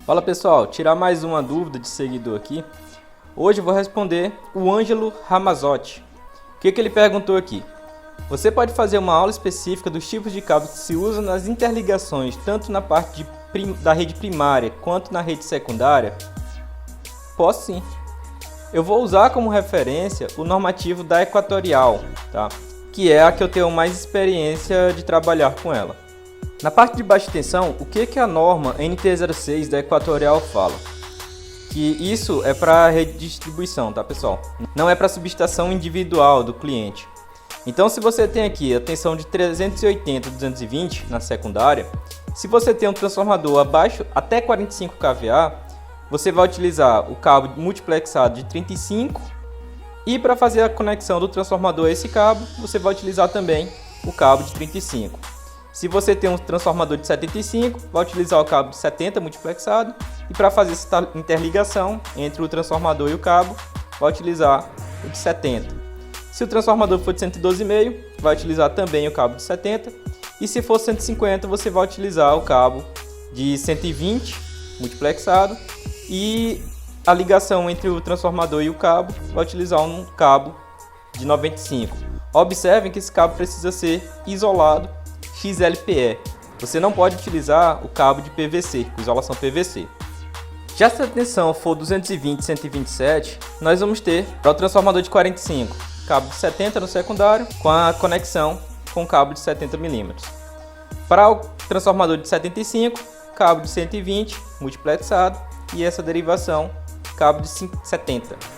Fala pessoal, tirar mais uma dúvida de seguidor aqui. Hoje eu vou responder o Ângelo Ramazotti. O que ele perguntou aqui? Você pode fazer uma aula específica dos tipos de cabos que se usam nas interligações, tanto na parte da rede primária quanto na rede secundária? Posso sim. Eu vou usar como referência o normativo da Equatorial, tá? Que é a que eu tenho mais experiência de trabalhar com ela. Na parte de baixa tensão, o que a norma NT06 da Equatorial fala? Que isso é para rede de distribuição, tá pessoal? Não é para subestação individual do cliente. Então se você tem aqui a tensão de 380 220 na secundária, se você tem um transformador abaixo até 45 kVA, você vai utilizar o cabo multiplexado de 35 e para fazer a conexão do transformador a esse cabo, você vai utilizar também o cabo de 35. Se você tem um transformador de 75, vai utilizar o cabo de 70 multiplexado e para fazer essa interligação entre o transformador e o cabo, vai utilizar o de 70. Se o transformador for de 112,5, vai utilizar também o cabo de 70 e se for 150, você vai utilizar o cabo de 120 multiplexado e a ligação entre o transformador e o cabo vai utilizar um cabo de 95. Observem que esse cabo precisa ser isolado XLPE. Você não pode utilizar o cabo de PVC, com isolação PVC. Já se a tensão for 220 127, nós vamos ter para o transformador de 45, cabo de 70 no secundário, com a conexão com cabo de 70 mm. Para o transformador de 75, cabo de 120 multiplexado e essa derivação, cabo de 70.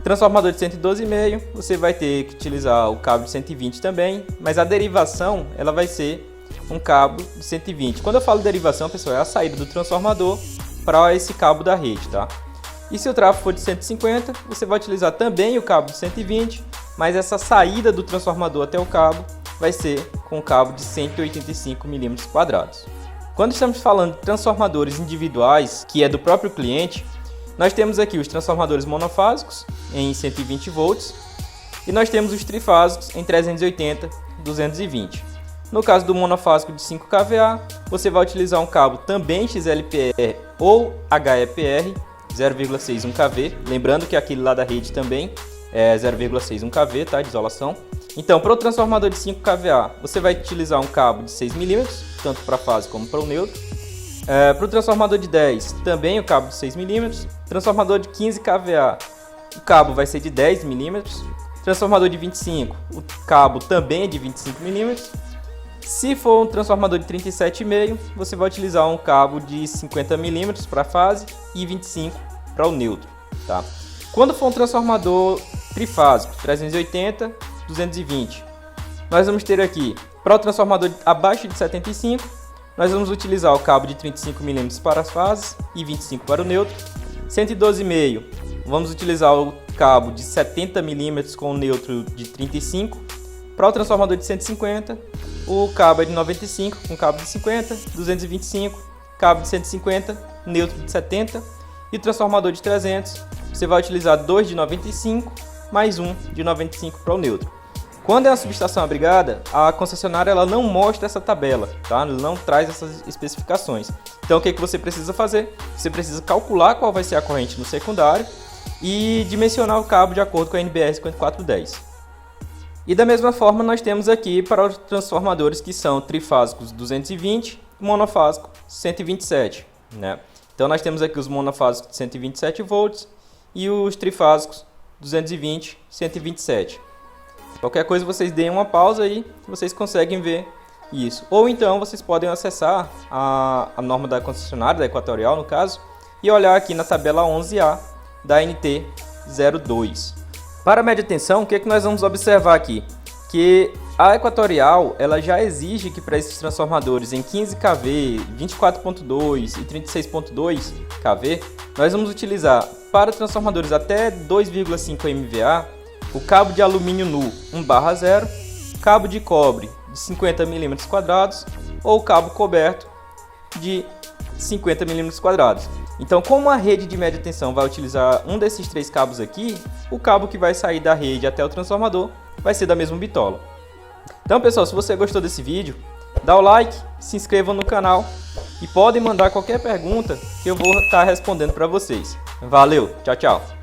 Transformador de 112,5, você vai ter que utilizar o cabo de 120 também, mas a derivação ela vai ser um cabo de 120. Quando eu falo derivação, pessoal, é a saída do transformador para esse cabo da rede, tá? E se o tráfego for de 150, você vai utilizar também o cabo de 120, mas essa saída do transformador até o cabo vai ser com o cabo de 185 mm². Quando estamos falando de transformadores individuais, que é do próprio cliente, nós temos aqui os transformadores monofásicos em 120 volts e nós temos os trifásicos em 380, 220. No caso do monofásico de 5 kVA, você vai utilizar um cabo também XLPR ou HEPR 0,61 kV, lembrando que aquele lá da rede também é 0,61 kV, tá, de isolação. Então, para o transformador de 5 kVA, você vai utilizar um cabo de 6 mm, tanto para a fase como para o neutro. Para o transformador de 10, também o cabo de 6 mm. Transformador de 15 kVA, o cabo vai ser de 10 mm. Transformador de 25, o cabo também é de 25 mm. Se for um transformador de 37,5, você vai utilizar um cabo de 50 mm para a fase e 25 para o neutro. Tá? Quando for um transformador trifásico, 380, 220, nós vamos ter aqui, para o transformador abaixo de 75, nós vamos utilizar o cabo de 35 mm para as fases e 25 para o neutro. 112,5, vamos utilizar o cabo de 70 mm com o neutro de 35. Para o transformador de 150, o cabo é de 95 com cabo de 50, 225, cabo de 150, neutro de 70. E o transformador de 300, você vai utilizar dois de 95 mais um de 95 para o neutro. Quando é uma subestação abrigada, a concessionária ela não mostra essa tabela, tá? Ela não traz essas especificações. Então o que você precisa fazer? Você precisa calcular qual vai ser a corrente no secundário e dimensionar o cabo de acordo com a NBR 5410. E da mesma forma nós temos aqui para os transformadores que são trifásicos 220 e monofásico 127, né? Então nós temos aqui os monofásicos de 127 volts e os trifásicos 220, 127. Qualquer coisa vocês deem uma pausa aí, vocês conseguem ver isso. Ou então vocês podem acessar a norma da concessionária, da Equatorial no caso, e olhar aqui na tabela 11A da NT02. Para a média tensão, o que nós vamos observar aqui? Que a Equatorial ela já exige que para esses transformadores em 15 kV, 24.2 e 36.2 kV, nós vamos utilizar para transformadores até 2,5 MVA o cabo de alumínio nu 1/0, cabo de cobre de 50 mm² ou cabo coberto de 50 mm². Então, como a rede de média tensão vai utilizar um desses três cabos aqui, o cabo que vai sair da rede até o transformador vai ser da mesma bitola. Então, pessoal, se você gostou desse vídeo, dá o like, se inscreva no canal e podem mandar qualquer pergunta que eu vou estar respondendo para vocês. Valeu, tchau, tchau!